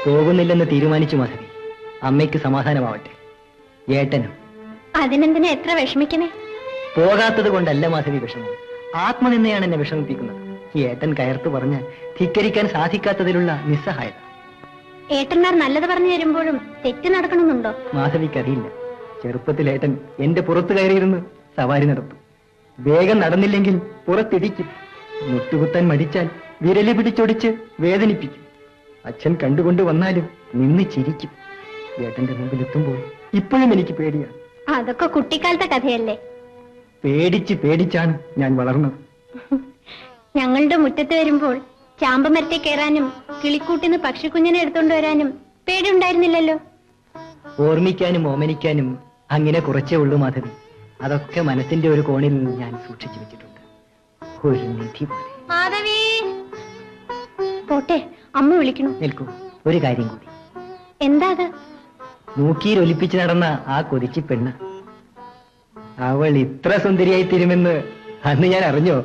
പോകുന്നില്ലെന്ന് തീരുമാനിച്ചു മാധവി. അമ്മയ്ക്ക് സമാധാനമാവട്ടെ. ഏട്ടനും അതിനെന്തിനാ എത്ര വിഷമിക്കണേ? പോകാത്തത് കൊണ്ടല്ല മാധവി വിഷമം, ആത്മനിന്ദയാണ് എന്നെ വിഷമിപ്പിക്കുന്നത്. ഈ ഏട്ടൻ കയർത്തു പറഞ്ഞാൽ ധിക്കരിക്കാൻ സാധിക്കാത്തതിലുള്ള നിസ്സഹായത. ഏട്ടന്മാർ നല്ലത് പറഞ്ഞു തരുമ്പോഴും തെറ്റ് നടക്കണമെന്നുണ്ടോ? മാധവിക്കറിയില്ല. ചെറുപ്പത്തിൽ ഏട്ടൻ എന്റെ പുറത്തു കയറിയിരുന്ന് സവാരി നടത്തും. വേഗം നടന്നില്ലെങ്കിൽ പുറത്തിടിക്കും. മുട്ടുകുത്താൻ മടിച്ചാൽ വിരലി പിടിച്ചൊടിച്ച് വേദനിപ്പിക്കും. അച്ഛൻ കണ്ടുകൊണ്ട് വന്നാലും നിന്ന് ചിരിക്കും. ഏട്ടന്റെ മുമ്പിൽ എത്തുമ്പോൾ ഇപ്പോഴും എനിക്ക് പേടിയാണ്. അതൊക്കെ കുട്ടിക്കാലത്തെ കഥയല്ലേ. പേടിച്ചാണ് ഞാൻ വളർന്നത്. ഞങ്ങളുടെ മുറ്റത്ത് വരുമ്പോൾ ചാമ്പമരത്തെ കയറാനും കിളിക്കൂട്ടിന്ന് പക്ഷിക്കുഞ്ഞിനെ എടുത്തോണ്ട് വരാനും പേടിയുണ്ടായിരുന്നില്ലല്ലോ. ഓർമ്മിക്കാനും ഓമനിക്കാനും അങ്ങനെ കുറച്ചേ ഉള്ളൂ മാധവി. അതൊക്കെ മനസ്സിന്റെ ഒരു കോണിൽ ഞാൻ സൂക്ഷിച്ചു വെച്ചിട്ടുണ്ട്, ഒരു നിധി പോലെ. മാധവി, പോട്ടെ, അമ്മ വിളിക്കണു. നിൽക്കൂ, ഒരു കാര്യം കൂടി. എന്താ അത്? മൂക്കിയിൽ ഒലിപ്പിച്ച് നടന്ന ആ കൊതിച്ചി പെണ്ണ്, അവൾ ഇത്ര സുന്ദരിയായി തീരുമെന്ന് അന്ന് ഞാൻ അറിഞ്ഞോ?